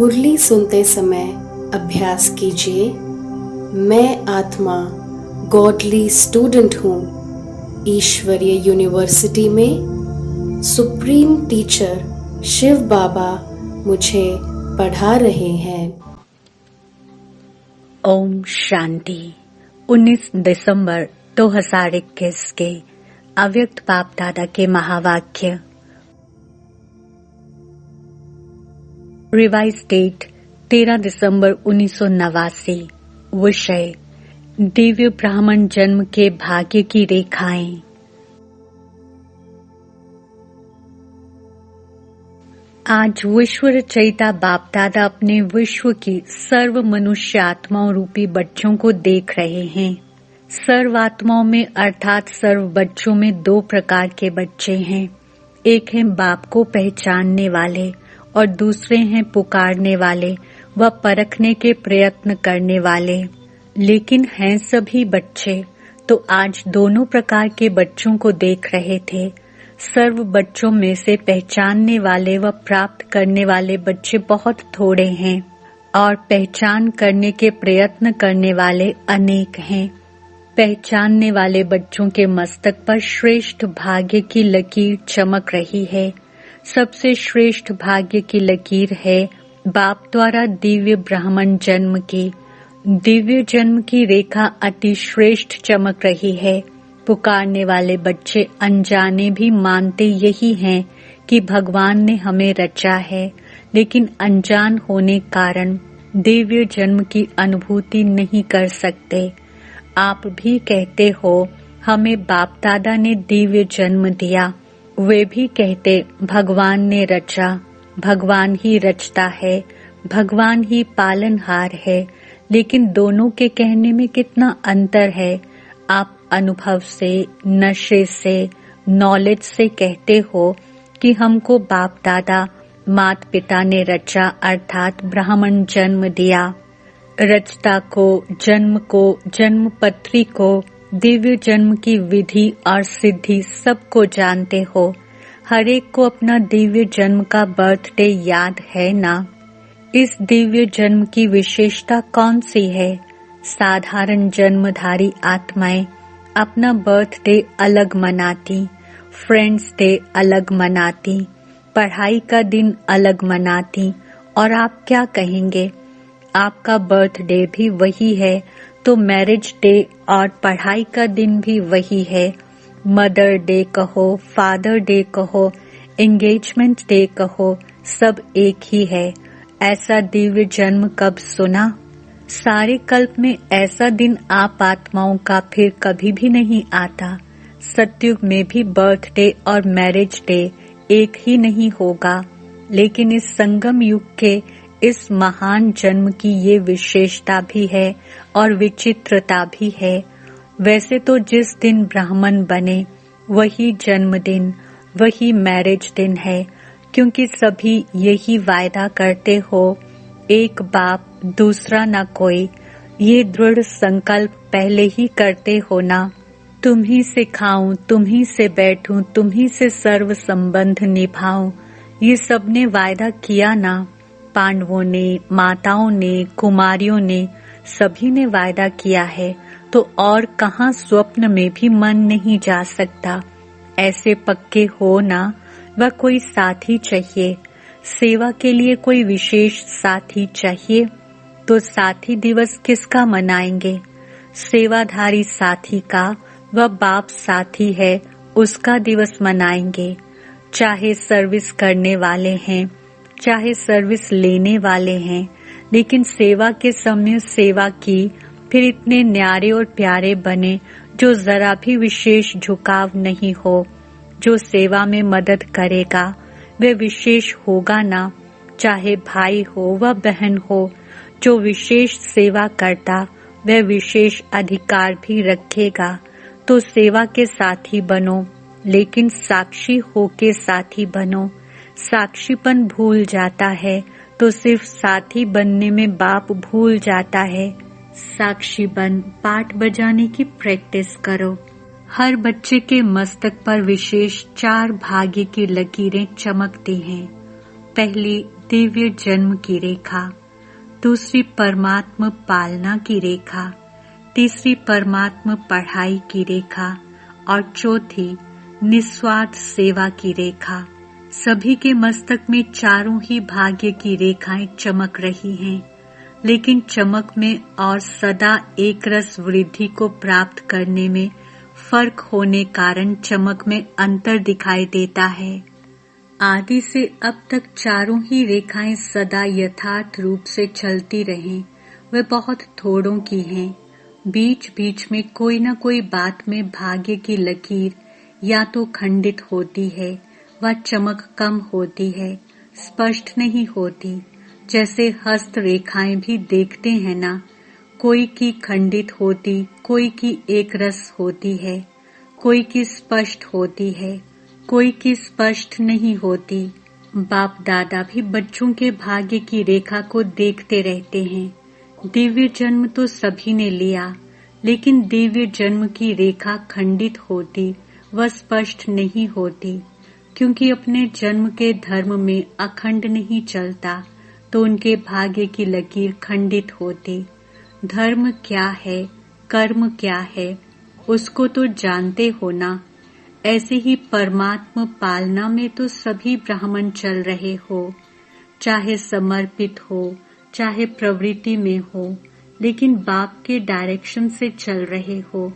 मुरली सुनते समय अभ्यास कीजिए। मैं आत्मा गॉडली स्टूडेंट हूँ। ईश्वरीय यूनिवर्सिटी में सुप्रीम टीचर शिव बाबा मुझे पढ़ा रहे हैं। ओम शांति। 19 दिसंबर 2021 के अव्यक्त बाप दादा के महावाक्य। रिवाइज डेट 13 दिसंबर 1989। विषय दिव्य ब्राह्मण जन्म के भाग्य की रेखाएं। आज विश्व रचयिता बाप दादा अपने विश्व की सर्व मनुष्य आत्माओं रूपी बच्चों को देख रहे हैं। सर्व आत्माओं में अर्थात सर्व बच्चों में दो प्रकार के बच्चे हैं। एक है बाप को पहचानने वाले और दूसरे हैं पुकारने वाले व परखने के प्रयत्न करने वाले। लेकिन हैं सभी बच्चे, तो आज दोनों प्रकार के बच्चों को देख रहे थे। सर्व बच्चों में से पहचानने वाले व प्राप्त करने वाले बच्चे बहुत थोड़े हैं और पहचान करने के प्रयत्न करने वाले अनेक हैं। पहचानने वाले बच्चों के मस्तक पर श्रेष्ठ भाग्य की लकीर चमक रही है। सबसे श्रेष्ठ भाग्य की लकीर है बाप द्वारा दिव्य ब्राह्मण जन्म की। दिव्य जन्म की रेखा अति श्रेष्ठ चमक रही है। पुकारने वाले बच्चे अनजाने भी मानते यही हैं कि भगवान ने हमें रचा है, लेकिन अनजान होने कारण दिव्य जन्म की अनुभूति नहीं कर सकते। आप भी कहते हो हमें बाप दादा ने दिव्य जन्म दिया। वे भी कहते भगवान ने रचा। भगवान ही रचता है, भगवान ही पालनहार है। लेकिन दोनों के कहने में कितना अंतर है। आप अनुभव से, नशे से, नॉलेज से कहते हो कि हमको बाप दादा माता पिता ने रचा अर्थात ब्राह्मण जन्म दिया। रचता को, जन्म पत्री को, दिव्य जन्म की विधि और सिद्धि सबको जानते हो। हर एक को अपना दिव्य जन्म का बर्थडे याद है ना। इस दिव्य जन्म की विशेषता कौन सी है? साधारण जन्मधारी आत्माएं अपना बर्थडे अलग मनाती, फ्रेंड्स डे अलग मनाती, पढ़ाई का दिन अलग मनाती। और आप क्या कहेंगे? आपका बर्थडे भी वही है तो मैरिज डे और पढ़ाई का दिन भी वही है। मदर डे कहो, फादर डे कहो, एंगेजमेंट डे कहो, सब एक ही है। ऐसा दिव्य जन्म कब सुना? सारे कल्प में ऐसा दिन आप आत्माओं का फिर कभी भी नहीं आता। सतयुग में भी बर्थडे और मैरिज डे एक ही नहीं होगा। लेकिन इस संगम युग के इस महान जन्म की ये विशेषता भी है और विचित्रता भी है। वैसे तो जिस दिन ब्राह्मण बने वही जन्मदिन, वही मैरिज दिन है, क्योंकि सभी यही वायदा करते हो, एक बाप दूसरा न कोई। ये दृढ़ संकल्प पहले ही करते हो ना। तुम ही से खाऊं, तुम ही से बैठूं, तुम ही से सर्व संबंध निभाऊं, ये सबने वायदा किया ना। पांडवों ने, माताओं ने, कुमारियों ने, सभी ने वायदा किया है। तो और कहाँ स्वप्न में भी मन नहीं जा सकता। ऐसे पक्के हो ना। वह कोई साथी चाहिए। सेवा के लिए कोई विशेष साथी चाहिए। तो साथी दिवस किसका मनाएंगे? सेवाधारी साथी का। वह बाप साथी है, उसका दिवस मनाएंगे। चाहे सर्विस करने वाले हैं, चाहे सर्विस लेने वाले हैं, लेकिन सेवा के समय सेवा की, फिर इतने न्यारे और प्यारे बने जो जरा भी विशेष झुकाव नहीं हो। जो सेवा में मदद करेगा वह विशेष होगा ना। चाहे भाई हो व बहन हो, जो विशेष सेवा करता वह विशेष अधिकार भी रखेगा। तो सेवा के साथी बनो, लेकिन साक्षी होके साथी बनो। साक्षीपन भूल जाता है तो सिर्फ साथी बनने में बाप भूल जाता है। साक्षी बन पाठ बजाने की प्रैक्टिस करो। हर बच्चे के मस्तक पर विशेष 4 भाग्य की लकीरें चमकती हैं। पहली दिव्य जन्म की रेखा, दूसरी परमात्मा पालना की रेखा, तीसरी परमात्मा पढ़ाई की रेखा और चौथी निस्वार्थ सेवा की रेखा। सभी के मस्तक में चारों ही भाग्य की रेखाएं चमक रही हैं, लेकिन चमक में और सदा एक रस वृद्धि को प्राप्त करने में फर्क होने कारण चमक में अंतर दिखाई देता है। आदि से अब तक चारों ही रेखाएं सदा यथार्थ रूप से चलती रहें, वे बहुत थोड़ों की हैं। बीच बीच में कोई न कोई बात में भाग्य की लकीर या तो खंडित होती है व चमक कम होती है, स्पष्ट नहीं होती। जैसे हस्त रेखाएं भी देखते हैं ना, कोई की खंडित होती, कोई की एक रस होती है, कोई की स्पष्ट होती है, कोई की स्पष्ट नहीं होती। बाप दादा भी बच्चों के भाग्य की रेखा को देखते रहते हैं। दिव्य जन्म तो सभी ने लिया, लेकिन दिव्य जन्म की रेखा खंडित होती व स्पष्ट नहीं होती, क्योंकि अपने जन्म के धर्म में अखंड नहीं चलता, तो उनके भाग्य की लकीर खंडित होती। धर्म क्या है, कर्म क्या है, उसको तो जानते हो ना। ऐसे ही परमात्मा पालना में तो सभी ब्राह्मण चल रहे हो, चाहे समर्पित हो चाहे प्रवृत्ति में हो, लेकिन बाप के डायरेक्शन से चल रहे हो।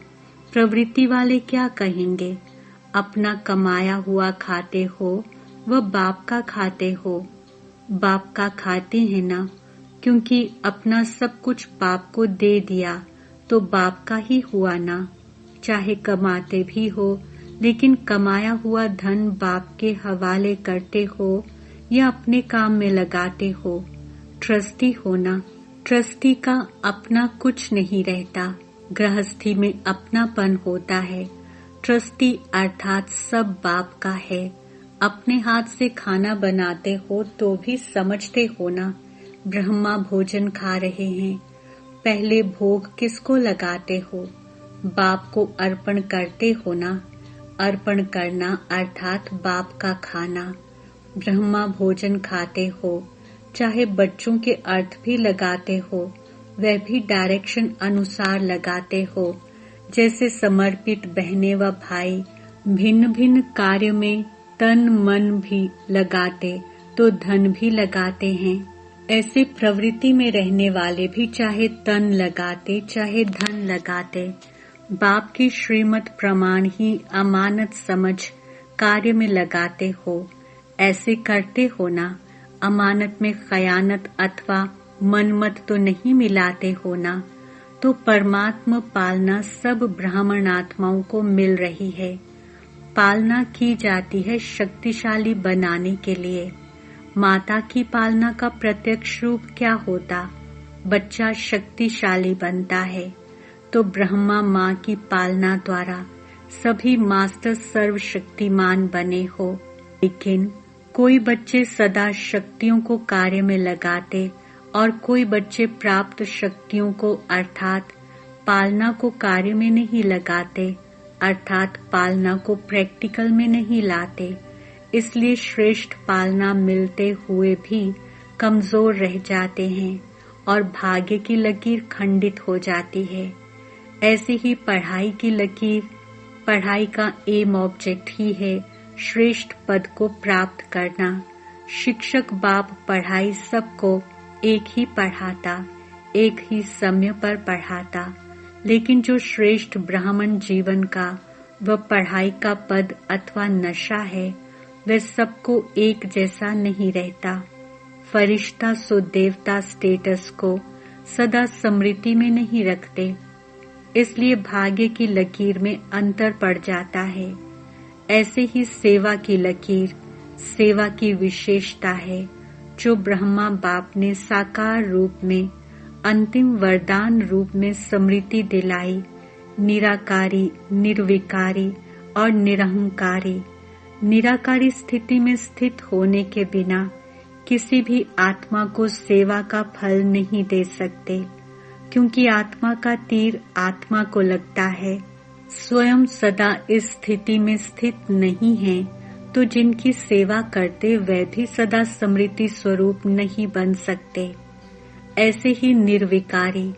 प्रवृत्ति वाले क्या कहेंगे? अपना कमाया हुआ खाते हो व बाप का खाते हो। बाप का खाते हैं ना, क्योंकि अपना सब कुछ बाप को दे दिया तो बाप का ही हुआ ना। चाहे कमाते भी हो, लेकिन कमाया हुआ धन बाप के हवाले करते हो या अपने काम में लगाते हो। ट्रस्टी होना, ट्रस्टी का अपना कुछ नहीं रहता, गृहस्थी में अपनापन होता है। ट्रस्टी अर्थात सब बाप का है। अपने हाथ से खाना बनाते हो तो भी समझते हो ना, ब्रह्मा भोजन खा रहे हैं। पहले भोग किसको लगाते हो? बाप को अर्पण करते हो ना। अर्पण करना अर्थात बाप का खाना। ब्रह्मा भोजन खाते हो, चाहे बच्चों के अर्थ भी लगाते हो, वह भी डायरेक्शन अनुसार लगाते हो। जैसे समर्पित बहनें व भाई भिन्न भिन्न कार्य में तन मन भी लगाते तो धन भी लगाते हैं। ऐसे प्रवृत्ति में रहने वाले भी चाहे तन लगाते चाहे धन लगाते, बाप की श्रीमत प्रमाण ही अमानत समझ कार्य में लगाते हो। ऐसे करते हो ना। अमानत में खयानत अथवा मनमत तो नहीं मिलाते हो ना। तो परमात्मा पालना सब ब्राह्मण आत्माओं को मिल रही है। पालना की जाती है शक्तिशाली बनाने के लिए। माता की पालना का प्रत्यक्ष रूप क्या होता? बच्चा शक्तिशाली बनता है। तो ब्रह्मा माँ की पालना द्वारा सभी मास्टर सर्वशक्तिमान बने हो। लेकिन कोई बच्चे सदा शक्तियों को कार्य में लगाते और कोई बच्चे प्राप्त शक्तियों को अर्थात पालना को कार्य में नहीं लगाते, अर्थात पालना को प्रैक्टिकल में नहीं लाते। इसलिए श्रेष्ठ पालना मिलते हुए भी कमजोर रह जाते हैं और भाग्य की लकीर खंडित हो जाती है। ऐसे ही पढ़ाई की लकीर, पढ़ाई का एम ऑब्जेक्ट ही है श्रेष्ठ पद को प्राप्त करना। शिक्षक बाप पढ़ाई सबको एक ही पढ़ाता, एक ही समय पर पढ़ाता, लेकिन जो श्रेष्ठ ब्राह्मण जीवन का वह पढ़ाई का पद अथवा नशा है, वह सबको एक जैसा नहीं रहता। फरिश्ता सो देवता स्टेटस को सदा स्मृति में नहीं रखते, इसलिए भाग्य की लकीर में अंतर पड़ जाता है। ऐसे ही सेवा की लकीर, सेवा की विशेषता है जो ब्रह्मा बाप ने साकार रूप में अंतिम वरदान रूप में स्मृति दिलाई। निराकारी, निर्विकारी और निरहंकारी। निराकारी स्थिति में स्थित होने के बिना किसी भी आत्मा को सेवा का फल नहीं दे सकते, क्योंकि आत्मा का तीर आत्मा को लगता है। स्वयं सदा इस स्थिति में स्थित नहीं है तो जिनकी सेवा करते वे भी सदा स्मृति स्वरूप नहीं बन सकते। ऐसे ही निर्विकारी,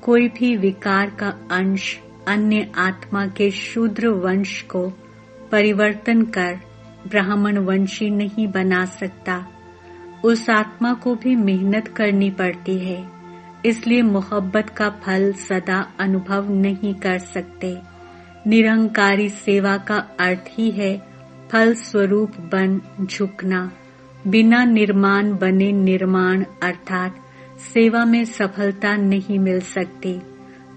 कोई भी विकार का अंश अन्य आत्मा के शूद्र वंश को परिवर्तन कर ब्राह्मण वंशी नहीं बना सकता। उस आत्मा को भी मेहनत करनी पड़ती है, इसलिए मोहब्बत का फल सदा अनुभव नहीं कर सकते। निरंकारी सेवा का अर्थ ही है फल स्वरूप बन झुकना। बिना निर्माण बने निर्माण अर्थात सेवा में सफलता नहीं मिल सकती।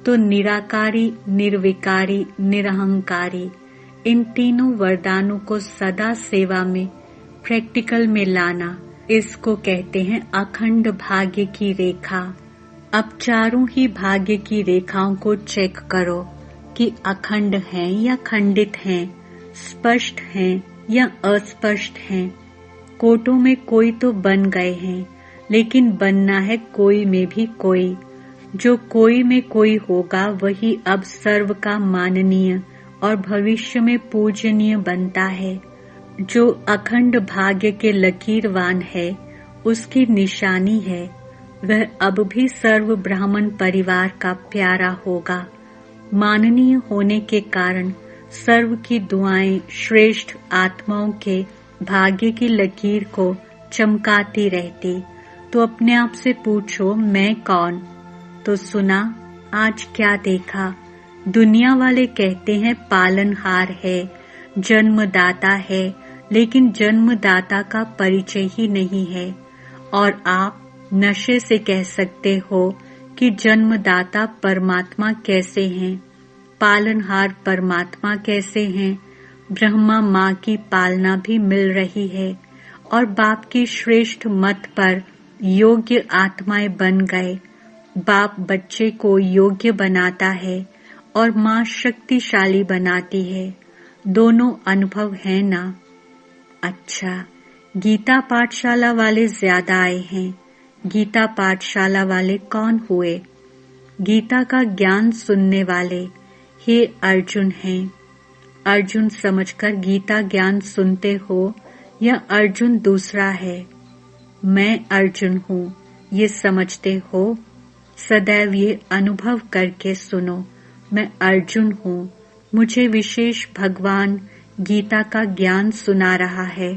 तो निराकारी, निर्विकारी, निरहंकारी, इन तीनों वरदानों को सदा सेवा में प्रैक्टिकल में लाना, इसको कहते हैं अखंड भाग्य की रेखा। अब चारों ही भाग्य की रेखाओं को चेक करो कि अखंड हैं या खंडित हैं, स्पष्ट हैं या अस्पष्ट हैं। कोटों में कोई तो बन गए हैं, लेकिन बनना है कोई में भी कोई। जो कोई में कोई होगा वही अब सर्व का माननीय और भविष्य में पूजनीय बनता है। जो अखंड भाग्य के लकीरवान है, उसकी निशानी है, वह अब भी सर्व ब्राह्मण परिवार का प्यारा होगा। माननीय होने के कारण सर्व की दुआएं श्रेष्ठ आत्माओं के भाग्य की लकीर को चमकाती रहती। तो अपने आप से पूछो, मैं कौन? तो सुना, आज क्या देखा? दुनिया वाले कहते हैं पालनहार है, जन्मदाता है, लेकिन जन्मदाता का परिचय ही नहीं है। और आप नशे से कह सकते हो कि जन्मदाता परमात्मा कैसे हैं, पालनहार परमात्मा कैसे हैं। ब्रह्मा माँ की पालना भी मिल रही है और बाप की श्रेष्ठ मत पर योग्य आत्माएं बन गए। बाप बच्चे को योग्य बनाता है और माँ शक्तिशाली बनाती है। दोनों अनुभव है ना? अच्छा, गीता पाठशाला वाले ज्यादा आए हैं। गीता पाठशाला वाले कौन हुए? गीता का ज्ञान सुनने वाले हे अर्जुन हैं। अर्जुन समझकर गीता ज्ञान सुनते हो या अर्जुन दूसरा है? मैं अर्जुन हूँ, ये समझते हो? सदैव ये अनुभव करके सुनो, मैं अर्जुन हूँ, मुझे विशेष भगवान गीता का ज्ञान सुना रहा है।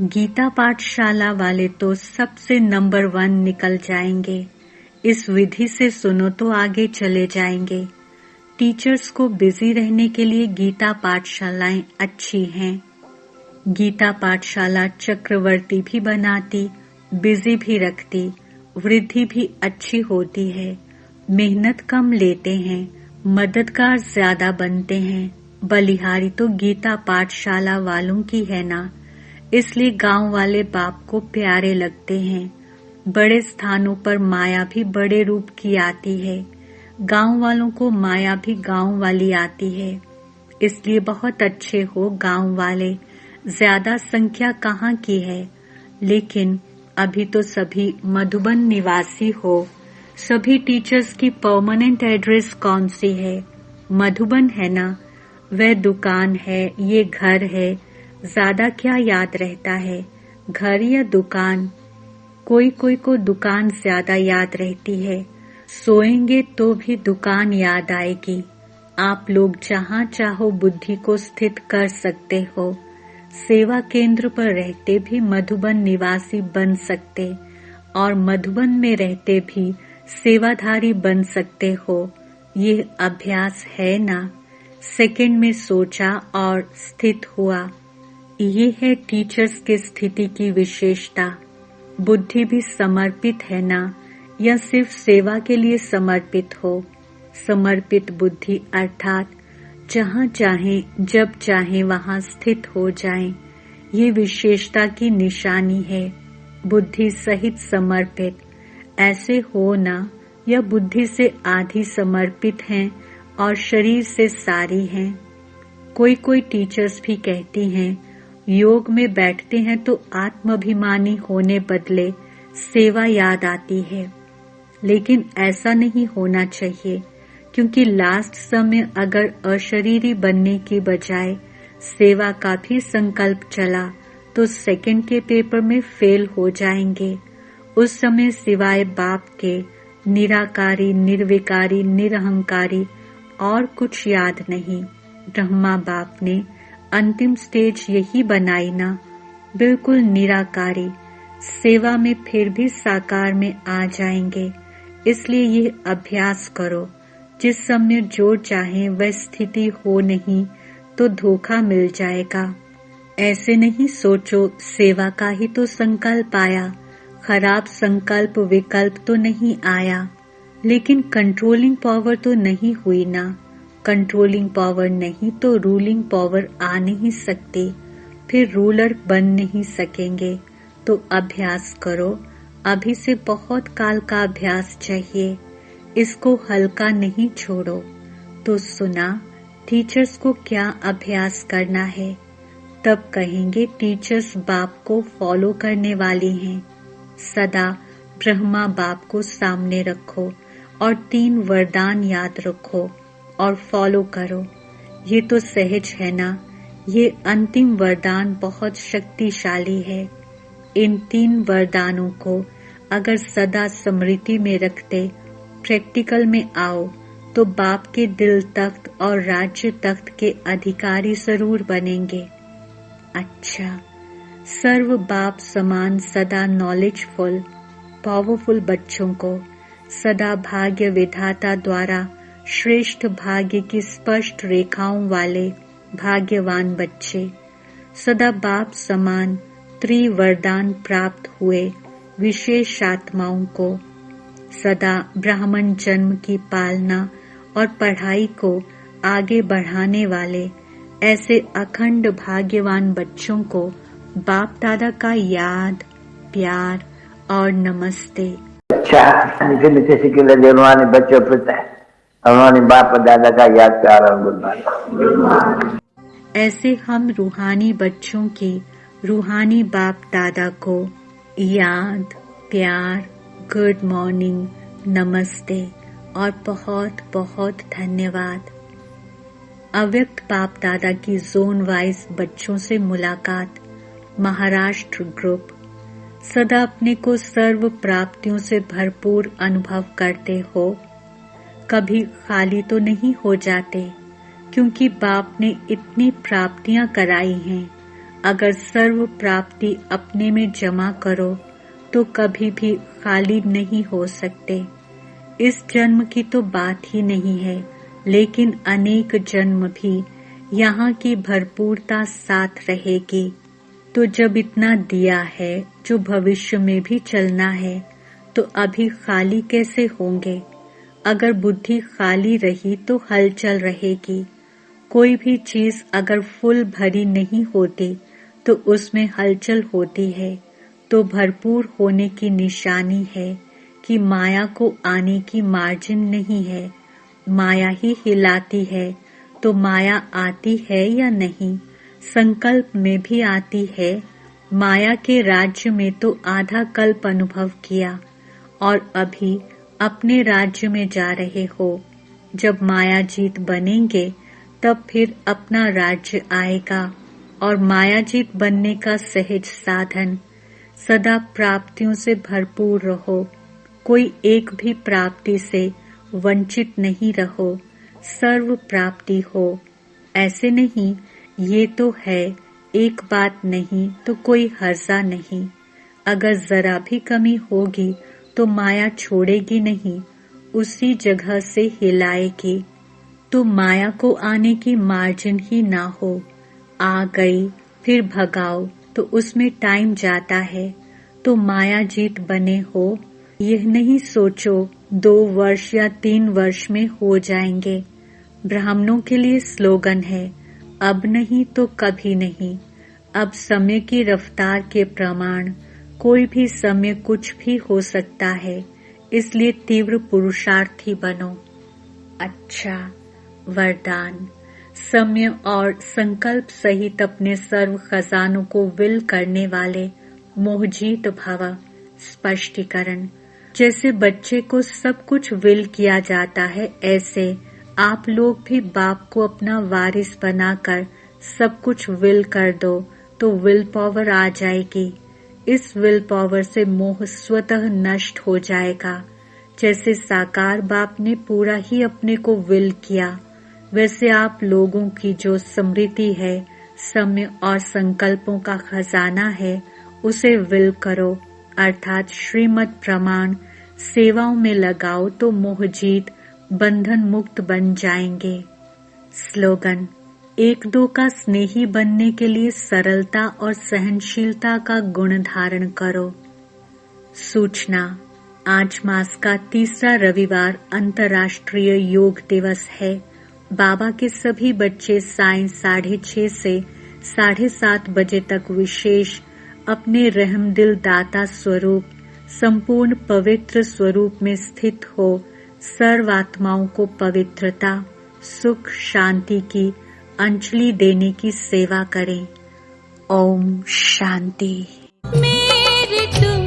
गीता पाठशाला वाले तो सबसे नंबर 1 निकल जाएंगे। इस विधि से सुनो तो आगे चले जाएंगे। टीचर्स को बिजी रहने के लिए गीता पाठशालाएं अच्छी हैं। गीता पाठशाला चक्रवर्ती भी बनाती, बिजी भी रखती, वृद्धि भी अच्छी होती है। मेहनत कम लेते हैं, मददगार ज्यादा बनते हैं। बलिहारी तो गीता पाठशाला वालों की है ना, इसलिए गांव वाले बाप को प्यारे लगते हैं। बड़े स्थानों पर माया भी बड़े रूप की आती है, गांव वालों को माया भी गांव वाली आती है। इसलिए बहुत अच्छे हो गांव वाले, ज्यादा संख्या कहाँ की है। लेकिन अभी तो सभी मधुबन निवासी हो। सभी टीचर्स की परमानेंट एड्रेस कौन सी है? मधुबन है ना? वह दुकान है, ये घर है, ज्यादा क्या याद रहता है, घर या दुकान? कोई कोई को दुकान ज्यादा याद रहती है। सोएंगे तो भी दुकान याद आएगी। आप लोग जहाँ चाहो बुद्धि को स्थित कर सकते हो। सेवा केंद्र पर रहते भी मधुबन निवासी बन सकते और मधुबन में रहते भी सेवाधारी बन सकते हो। ये अभ्यास है ना? सेकंड में सोचा और स्थित हुआ। ये है टीचर्स की स्थिति की विशेषता। बुद्धि भी समर्पित है ना, या सिर्फ सेवा के लिए समर्पित हो? समर्पित बुद्धि अर्थात जहाँ चाहें जब चाहें वहाँ स्थित हो जाएं। ये विशेषता की निशानी है। बुद्धि सहित समर्पित। ऐसे हो ना, या बुद्धि से आधी समर्पित हैं और शरीर से सारी हैं। कोई कोई टीचर्स भी कहती हैं योग में बैठते हैं तो आत्माभिमानी होने बदले सेवा याद आती है। लेकिन ऐसा नहीं होना चाहिए, क्योंकि लास्ट समय अगर अशरीरी बनने की बजाय सेवा का भी संकल्प चला तो सेकंड के पेपर में फेल हो जाएंगे। उस समय सिवाय बाप के निराकारी, निर्विकारी, निरहंकारी और कुछ याद नहीं। ब्रह्मा बाप ने अंतिम स्टेज यही बनाई ना, बिल्कुल निराकारी। सेवा में फिर भी साकार में आ जाएंगे। इसलिए ये अभ्यास करो। जिस समय जो चाहे वह स्थिति हो नहीं तो धोखा मिल जाएगा। ऐसे नहीं सोचो सेवा का ही तो संकल्प आया, खराब संकल्प विकल्प तो नहीं आया। लेकिन कंट्रोलिंग पावर तो नहीं हुई ना। कंट्रोलिंग पावर नहीं तो रूलिंग पावर आ नहीं सकती, फिर रूलर बन नहीं सकेंगे। तो अभ्यास करो। अभी से बहुत काल का अभ्यास चाहिए, इसको हल्का नहीं छोड़ो। तो सुना टीचर्स को क्या अभ्यास करना है, तब कहेंगे टीचर्स बाप को फॉलो करने वाली हैं। सदा ब्रह्मा बाप को सामने रखो और 3 वरदान याद रखो और फॉलो करो। ये तो सहज है ना। ये अंतिम वरदान बहुत शक्तिशाली है। इन 3 वरदानों को अगर सदा स्मृति में रखते प्रैक्टिकल में आओ तो बाप के दिल तख्त और राज्य तख्त के अधिकारी जरूर बनेंगे। अच्छा, सर्व बाप समान सदा नॉलेजफुल पावरफुल बच्चों को सदा भाग्य विधाता द्वारा श्रेष्ठ भाग्य की स्पष्ट रेखाओं वाले भाग्यवान बच्चे, सदा बाप समान त्रिवरदान प्राप्त हुए विशेष आत्माओं को, सदा ब्राह्मण जन्म की पालना और पढ़ाई को आगे बढ़ाने वाले ऐसे अखंड भाग्यवान बच्चों को बाप दादा का याद, प्यार और नमस्ते। अच्छा, मीठे मीठे सिक्के रूहानी बच्चों पिता रूहानी बाप दादा का याद, प्यार और गुड मॉर्निंग। ऐसे हम रूहानी बच्चों की रूहानी बाप दादा को याद, प्यार, गुड मॉर्निंग, नमस्ते और बहुत बहुत धन्यवाद। अव्यक्त बाप दादा की जोन वाइज बच्चों से मुलाकात। महाराष्ट्र ग्रुप। सदा अपने को सर्व प्राप्तियों से भरपूर अनुभव करते हो। कभी खाली तो नहीं हो जाते, क्योंकि बाप ने इतनी प्राप्तियां कराई हैं। अगर सर्व प्राप्ति अपने में जमा करो तो कभी भी खाली नहीं हो सकते। इस जन्म की तो बात ही नहीं है, लेकिन अनेक जन्म भी यहाँ की भरपूरता साथ रहेगी। तो जब इतना दिया है जो भविष्य में भी चलना है, तो अभी खाली कैसे होंगे? अगर बुद्धि खाली रही तो हलचल रहेगी। कोई भी चीज अगर फुल भरी नहीं होती तो उसमें हलचल होती है। तो भरपूर होने की निशानी है कि माया को आने की मार्जिन नहीं है। माया ही हिलाती है। तो माया आती है या नहीं? संकल्प में भी आती है। माया के राज्य में तो आधा कल्प अनुभव किया और अभी अपने राज्य में जा रहे हो। जब माया जीत बनेंगे तब फिर अपना राज्य आएगा और माया जीत बनने का सहज साधन। सदा प्राप्तियों से भरपूर रहो। कोई एक भी प्राप्ति से वंचित नहीं रहो। सर्व प्राप्ति हो। ऐसे नहीं ये तो है, एक बात नहीं तो कोई हर्जा नहीं। अगर जरा भी कमी होगी तो माया छोड़ेगी नहीं, उसी जगह से हिलाएगी। तो माया को आने की मार्जिन ही ना हो। आ गई फिर भगाओ तो उसमें टाइम जाता है। तो माया जीत बने हो। यह नहीं सोचो 2 वर्ष या 3 वर्ष में हो जाएंगे। ब्राह्मणों के लिए स्लोगन है, अब नहीं तो कभी नहीं। अब समय की रफ्तार के प्रमाण कोई भी समय कुछ भी हो सकता है, इसलिए तीव्र पुरुषार्थी बनो। अच्छा, वरदान। समय और संकल्प सहित अपने सर्व खजानों को विल करने वाले मोहजीत भव। स्पष्टीकरण। जैसे बच्चे को सब कुछ विल किया जाता है, ऐसे आप लोग भी बाप को अपना वारिस बनाकर सब कुछ विल कर दो तो विल पावर आ जाएगी। इस विल पावर से मोह स्वतः नष्ट हो जाएगा। जैसे साकार बाप ने पूरा ही अपने को विल किया, वैसे आप लोगों की जो स्मृति है, समय और संकल्पों का खजाना है, उसे विल करो, अर्थात श्रीमत प्रमाण सेवाओं में लगाओ तो मोहजीत बंधन मुक्त बन जाएंगे। स्लोगन: एक दो का स्नेही बनने के लिए सरलता और सहनशीलता का गुण धारण करो। सूचना: आज मास का तीसरा रविवार अंतर्राष्ट्रीय योग दिवस है। बाबा के सभी बच्चे सायं 6:30 से 7:30 बजे तक विशेष अपने रहमदिल दाता स्वरूप संपूर्ण पवित्र स्वरूप में स्थित हो सर्व आत्माओं को पवित्रता, सुख, शांति की अंजलि देने की सेवा करें। ओम शांति। मेरे तुम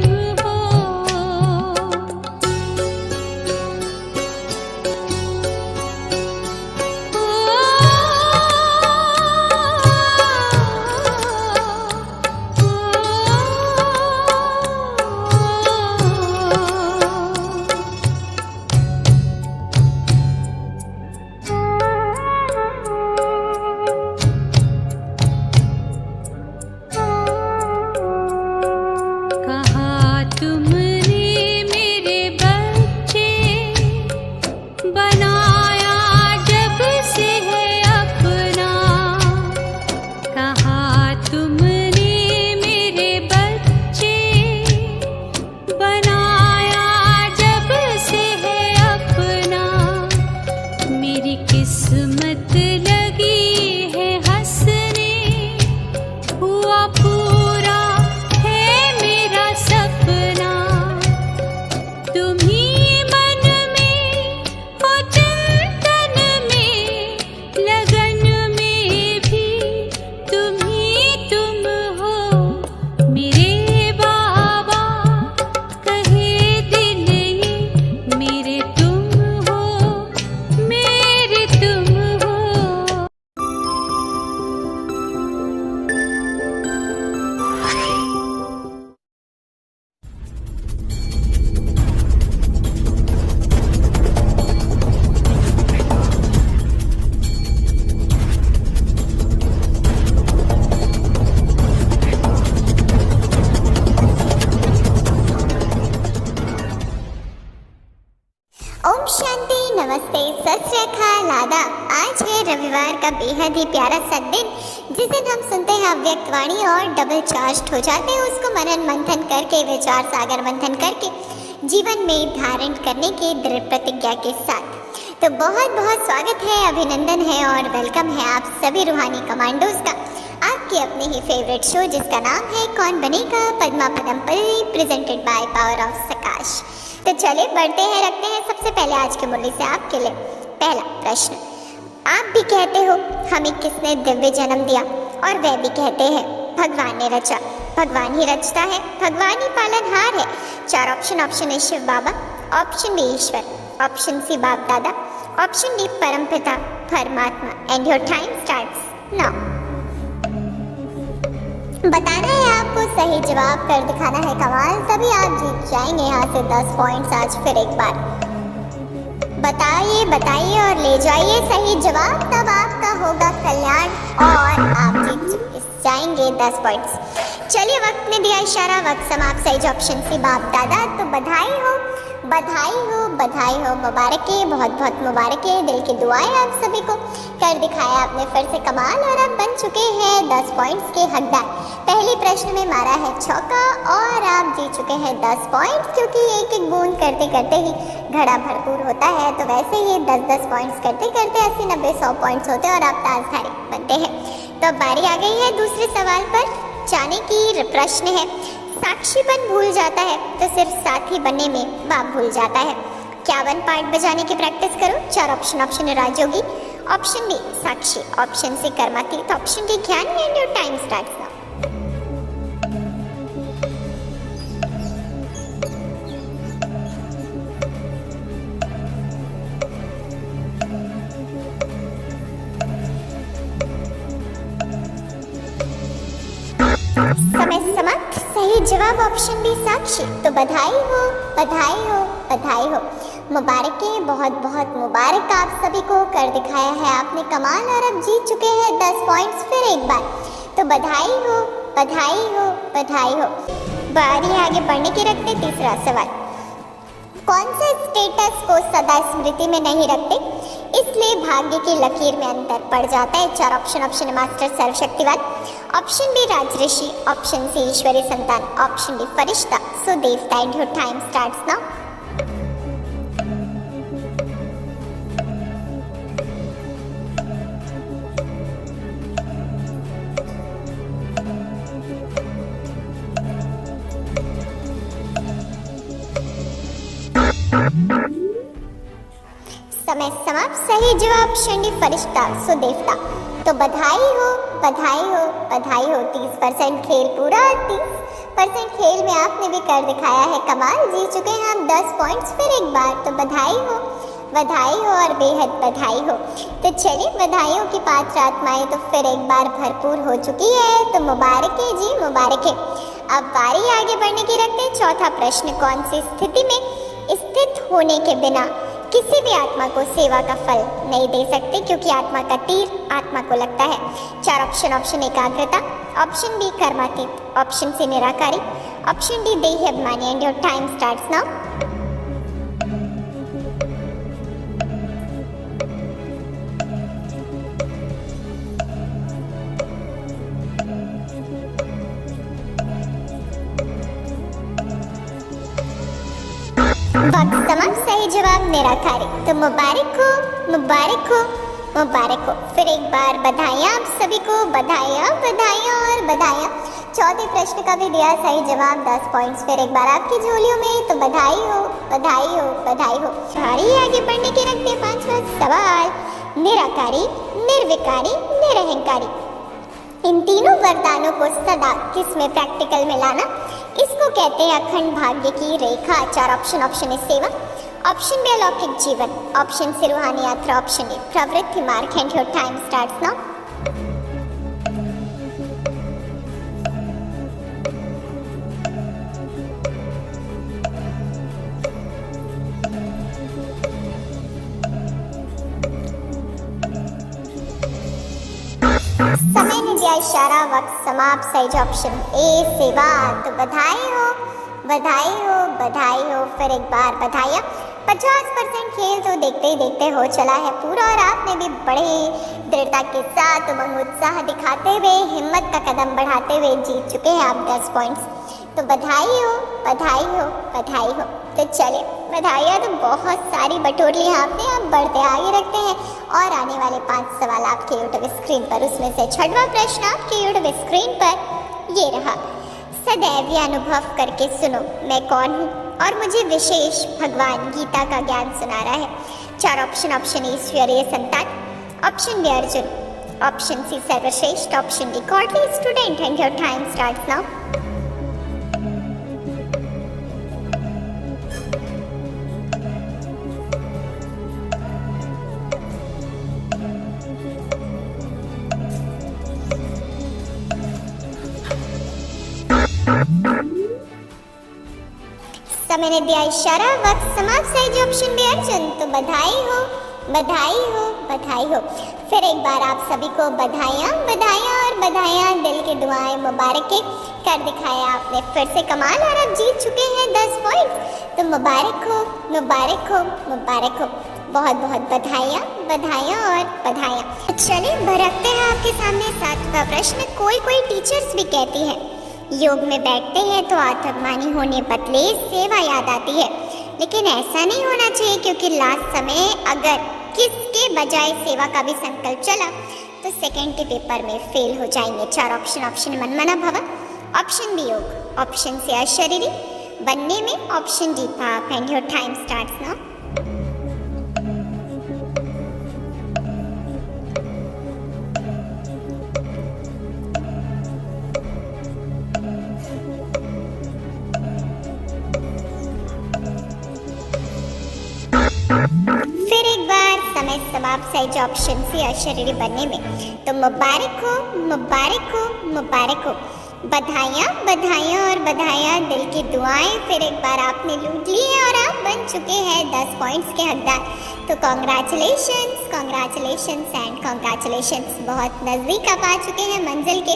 नमस्ते, सत श्री अकाल, आदाब। आज है रविवार का बेहद ही प्यारा सा दिन, जिस दिन हम सुनते हैं अव्यक्त वाणी और डबल चार्ज हो जाते हैं उसको मनन मंथन करके, विचार सागर मंथन करके जीवन में धारण करने की दृढ़ प्रतिज्ञा के साथ। तो बहुत बहुत स्वागत है, अभिनंदन है और वेलकम है आप सभी रूहानी कमांडोज का आपके अपने ही फेवरेट शो जिसका नाम है कौन बनेगा Padma Padampalli, presented by power of Sakash. तो चलिए बढ़ते हैं, रखते हैं सबसे पहले आज की मुरली से आपके लिए पहला प्रश्न। आप भी कहते हो हमें किसने दिव्य जन्म दिया, और वह भी कहते हैं भगवान ने रचा। भगवान ही रचता है, भगवान ही पालनहार है। चार option. Option A Shiv Baba, option B ईश्वर, ऑप्शन सी बाप दादा, ऑप्शन डी परम पिता परमात्मा। And your time starts now. बताना है आपको, सही जवाब कर दिखाना है कमाल, तभी आप जीत जाएंगे यहाँ से 10 पॉइंट्स आज फिर एक बार। बताइए बताइए और ले जाइए सही जवाब, तब आपका होगा कल्याण और आप जीत जाएंगे 10 पॉइंट्स। चलिए वक्त ने दिया इशारा, वक्त समाप्त। सही ऑप्शन सी बाप दादा। तो बधाई हो बधाई हो बधाई हो, मुबारकें, बहुत बहुत मुबारकें, दिल की दुआएं आप सभी को। कर दिखाया आपने फिर से कमाल और आप बन चुके हैं 10 पॉइंट्स के हकदार। पहले प्रश्न में मारा है चौका और आप जीत चुके हैं 10 पॉइंट्स, क्योंकि एक एक बूंद करते करते ही घड़ा भरपूर होता है। तो वैसे ही 10-10 पॉइंट्स करते करते 80-90-100 पॉइंट्स होते हैं और आप ताजधारी बनते हैं। तो बारी आ गई है दूसरे सवाल पर जाने की। प्रश्न है, साक्षीपन भूल जाता है तो सिर्फ साथी बनने में बाप भूल जाता है। 51 पार्ट बजाने की प्रैक्टिस करो। चार ऑप्शन। ऑप्शन ए राजयोगी, ऑप्शन बी साक्षी, ऑप्शन सी कर्मातीत, ऑप्शन डी ज्ञानी। And your time starts now. समय समाप्त। सही जवाब ऑप्शन बी साक्षी। तो बधाई हो, बधाई हो, बधाई हो। मुबारक है, बहुत बहुत मुबारक आप सभी को। कर दिखाया है आपने कमाल और अब जीत चुके हैं 10 पॉइंट्स फिर एक बार। तो बधाई हो, बधाई हो, बधाई हो। बारी आगे बढ़ने की रखते तीसरा सवाल। कौन से स्टेटस को सदा स्मृति में नहीं रखते, इसलिए भाग्य की लकीर में अंतर पड़ जाता है? 4 ऑप्शन। ऑप्शन ए मास्टर सर्वशक्तिवान, ऑप्शन बी राजऋषि, ऑप्शन सी ईश्वरीय संतान, ऑप्शन डी फरिश्ता। सो देवता and your time starts now. समय समाप्त। सही जवाब ऑप्शन डी फरिश्ता, सो देवता। तो बधाई हो, बधाई हो, बधाई हो। 30% खेल पूरा और 30% खेल में आपने भी कर दिखाया है कमाल। जीत चुके हैं हम 10 पॉइंट्स फिर एक बार। तो बधाई हो, बधाई हो और बेहद बधाई हो। तो चलिए, बधाइयों की पात्र आत्माएं तो फिर एक बार भरपूर हो चुकी है। तो मुबारक है जी, मुबारक है। अब बारी आगे बढ़ने की रखते हैं चौथा प्रश्न। कौन सी स्थिति में स्थित होने के बिना किसी भी आत्मा को सेवा का फल नहीं दे सकते, क्योंकि आत्मा का तीर आत्मा को लगता है? 4 ऑप्शन। ऑप्शन एकाग्रता, ऑप्शन बी कर्मातीत, ऑप्शन सी निराकारी, ऑप्शन डी देह अभिमानी। And your time starts now. वक्त समाप्त। सही जवाब निराकारी। तो मुबारक हो, मुबारक हो, मुबारक हो। फिर एक बार बधाइयाँ आप सभी को। बधाइयाँ, बधाइयाँ और बधाइयाँ। चौथे प्रश्न का भी दिया सही जवाब। 10 पॉइंट्स फिर एक बार आपकी झोलियों में। तो बधाई हो, बधाई हो, बधाई हो। सारी आगे बढ़ने के रखते 5वां सवाल। निराकारी, निर्विकारी, निरहंकारी, इन तीनों वरदानों को सदा किसमें प्रैक्टिकल में लाना, इसको कहते हैं अखंड भाग्य की रेखा। 4 ऑप्शन। ऑप्शन ए सेवा, ऑप्शन बी अलौकिक जीवन, ऑप्शन सी रूहानी यात्रा, ऑप्शन ए प्रवृत्ति मार्ग। And your time starts now. समय ने दिया इशारा, वक्त समाप्त। सही ऑप्शन ए सेवा। तो बधाई हो, बधाई हो, बधाई हो। फिर एक बार बधाइयाँ। 50% खेल तो देखते ही देखते हो चला है पूरा और आपने भी बड़े दृढ़ता के साथ उमंग उत्साह दिखाते हुए हिम्मत का कदम बढ़ाते हुए जीत चुके हैं आप 10 पॉइंट्स। तो बधाई हो, बधाई हो, बधाई हो। तो चले, बधाइयाँ तो बहुत सारी बटोर ली आपने। अब बढ़ते आगे रखते हैं और आने वाले 5 सवाल आपके यूट्यूब स्क्रीन पर। उसमें से 6वां प्रश्न आपके यूट्यूब स्क्रीन पर ये रहा। सदैव ये अनुभव करके सुनो मैं कौन हूँ और मुझे विशेष भगवान गीता का ज्ञान सुना रहा है। 4 ऑप्शन। ऑप्शन ए ईश्वरीय संतान, option B Arjun, option C सर्वश्रेष्ठ, option D godly student. And your time starts now. समय ने दिया इशारा, वक्त समाप्त। सही ऑप्शन बी अर्जुन। तो बधाई हो, बधाई हो, बधाई हो। फिर एक बार आप सभी को बधाइयाँ, बधाइयाँ और बधाइयाँ। दिल की दुआएं मुबारक कर दिखाया आपने फिर से कमाल और अब जीत चुके हैं 10 पॉइंट्स। तो मुबारक हो, मुबारक हो, मुबारक हो। बहुत बहुत बधाइयाँ, बधाइयाँ और बधाइयाँ। चलिए रखते हैं आपके सामने 7वां प्रश्न। कोई टीचर्स भी कहती है योग में बैठते हैं तो आत्मानी होने बदले सेवा याद आती है, लेकिन ऐसा नहीं होना चाहिए, क्योंकि लास्ट समय अगर किसके बजाय सेवा का भी संकल्प चला तो सेकंड के पेपर में फेल हो जाएंगे। 4 ऑप्शन। ऑप्शन मनमना भव, ऑप्शन बी योग, ऑप्शन सी अशरीरी बनने में, ऑप्शन डी पाप। And your time starts now. फिर एक बार समय समाप्त। सही ऑप्शन सी अशरीरी बनने में। तो मुबारक हो, मुबारक हो, मुबारक हो। बधाइयाँ बधाइयाँ और बधाइयाँ, दिल की दुआएं फिर एक बार आपने लूट ली है और आप बन चुके हैं 10 पॉइंट्स के हकदार। तो कॉन्ग्रेचुलेशंस, कॉन्ग्रेचुलेशंस एंड कॉन्ग्रेचुलेशंस। बहुत नज़दीक आप आ चुके हैं मंजिल के।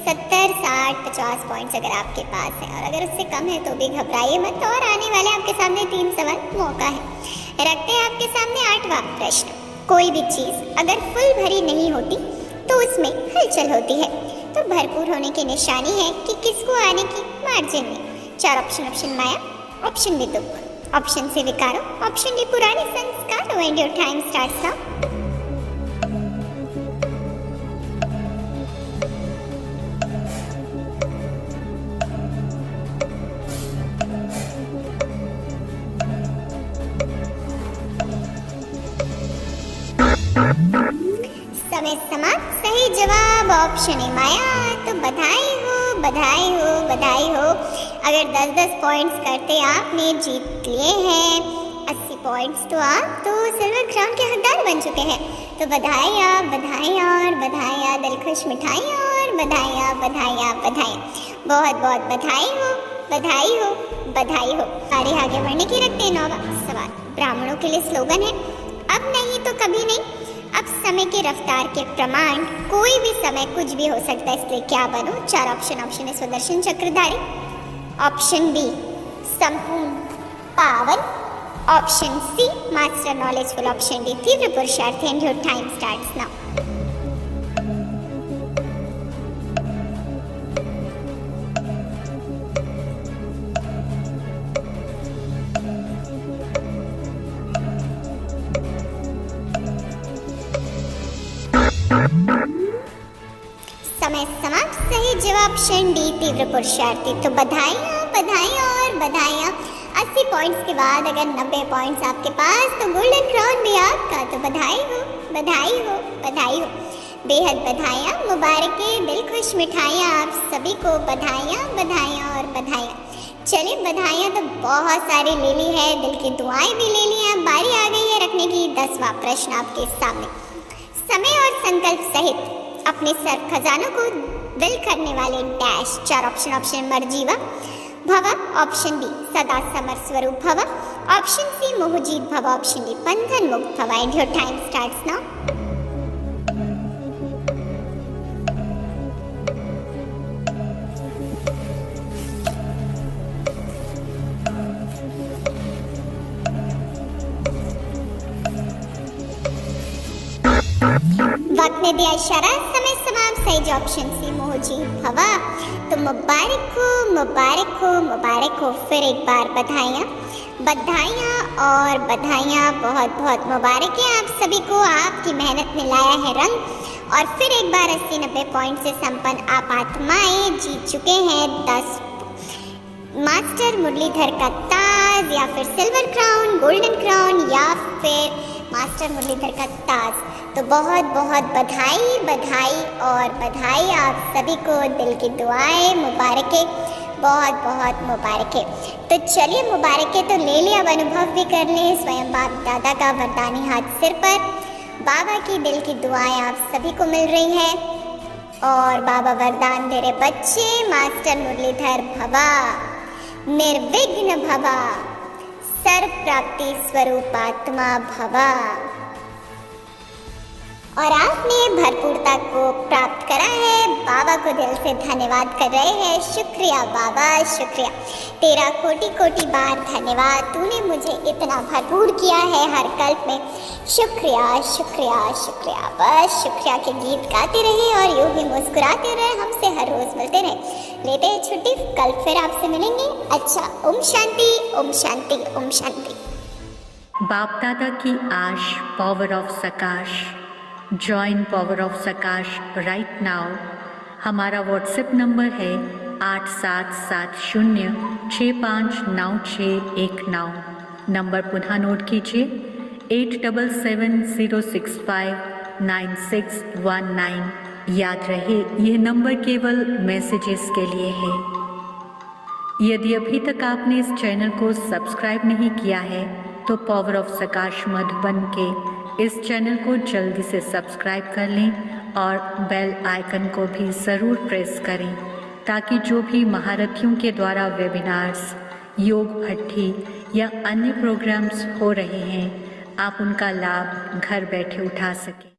70, 60, 50 पॉइंट्स अगर आपके पास है, और अगर उससे कम है तो भी घबराइए मत। और आने वाले आपके सामने 3 सवाल मौका है। रखते हैं आपके सामने 8वां प्रश्न। कोई भी चीज़ अगर फुल भरी नहीं होती तो उसमें हलचल होती है, तो भरपूर होने की निशानी है कि किसको आने की मार्जिन में। 4 ऑप्शन माया, ऑप्शन बी दुख, ऑप्शन सी विकारो, ऑप्शन डी पुराने संस्कार। And your time starts now. समय समाप्त। सही जवाब ऑप्शन ए माया। तो बधाई हो, बधाई हो, बधाई हो। अगर 10-10 पॉइंट्स करते आपने जीत लिए हैं 80 पॉइंट्स, तो आप तो सिल्वर क्राउन के हकदार बन चुके हैं। तो बधाइयाँ बधाइयाँ और बधाइयाँ, दिल खुश मिठाइयाँ और बधाइयाँ बधाइयाँ बधाइयाँ। बहुत बहुत बधाई हो, बधाई हो, बधाई हो। आगे बढ़ने की रखते हैं 9वां सवाल। ब्राह्मणों के लिए स्लोगन है, अब नहीं तो कभी नहीं। अब समय की रफ्तार के प्रमाण, कोई भी समय कुछ भी हो सकता है, इसलिए क्या बनूं। 4 ऑप्शन है सुदर्शन चक्रधारी, ऑप्शन बी संपूर्ण पावन, option C master knowledgeful, option D तीव्र पुरुषार्थी। And your time starts now. समय समाप्त। सही जवाब ऑप्शन डी तीव्र पुरुषार्थी। तो बधाइयाँ बधाइयाँ और बधाइयाँ। 80 पॉइंट्स के बाद अगर 90 पॉइंट्स आपके पास, तो गोल्डन क्राउन भी आपका। तो बधाई हो, बधाई हो, बधाई हो। बेहद बधाइयाँ, मुबारकें, दिल खुश मिठाइयाँ, आप सभी को बधाइयाँ बधाइयाँ और बधाइयाँ। चलिए, बधाइयाँ तो बहुत सारी ले ली है, दिल की दुआएं भी ले ली हैं। बारी आ गई है रखने की 10वां प्रश्न आपके सामने। समय और संकल्प सहित अपने सर्व खजानों को दिल करने वाले डैश। 4 ऑप्शन मरजीवा भवा, ऑप्शन बी सदा समर स्वरूप भवा, ऑप्शन सी मोहजीत भवा, ऑप्शन डी बंधन मुक्त भवा। And your time starts now. वक्त ने दिया इशारा, समय समाप्त। सही ऑप्शन सी मोहजीत भवा। तो मुबारक हो, मुबारक हो, मुबारक हो। फिर एक बार बधाइयाँ बधाइयाँ और बधाइयाँ, बहुत बहुत मुबारक है आप सभी को। आपकी मेहनत ने लाया है रंग। और फिर एक बार 80-90 पॉइंट से संपन्न आप आत्माएं जीत चुके हैं 10 मास्टर मुरलीधर का ताज, या फिर सिल्वर क्राउन, गोल्डन क्राउन, या फिर मास्टर मुरलीधर का ताज। तो बहुत बहुत बधाई बधाई और बधाई आप सभी को। दिल की दुआएं, मुबारकें, बहुत बहुत मुबारकें। तो चलिए, मुबारकें तो ले लिया, अब अनुभव भी कर लें स्वयं बाप दादा का वरदानी हाथ सिर पर। बाबा की दिल की दुआएं आप सभी को मिल रही हैं, और बाबा वरदान दे रहे, बच्चे मास्टर मुरलीधर भवा, निर्विघ्न भवा, सर्व प्राप्ति स्वरूप आत्मा भवा। और आपने भरपूरता को प्राप्त करा है। बाबा को दिल से धन्यवाद कर रहे हैं। शुक्रिया बाबा, शुक्रिया, तेरा कोटि कोटि बार धन्यवाद। तूने मुझे इतना भरपूर किया है हर कल्प में। शुक्रिया शुक्रिया शुक्रिया। बस शुक्रिया के गीत गाते रहे और यूं ही मुस्कुराते रहे, हमसे हर रोज मिलते रहे। लेते हैं छुट्टी, कल फिर आपसे मिलेंगे। अच्छा, ओम शांति, ओम शांति, ओम शांति। बाप दादा की आश, power of सकाश। Join power of सकाश right now. हमारा व्हाट्सएप नंबर है 8770659619। नंबर पुनः नोट कीजिए 8770659619। याद रहे, यह नंबर केवल मैसेजेस के लिए है। यदि अभी तक आपने इस चैनल को सब्सक्राइब नहीं किया है, तो पावर ऑफ सकाश मधुबन के इस चैनल को जल्दी से सब्सक्राइब कर लें और बेल आइकन को भी ज़रूर प्रेस करें ताकि जो भी महारथियों के द्वारा वेबिनार्स, योग भट्ठी या अन्य प्रोग्राम्स हो रहे हैं, आप उनका लाभ घर बैठे उठा सकें।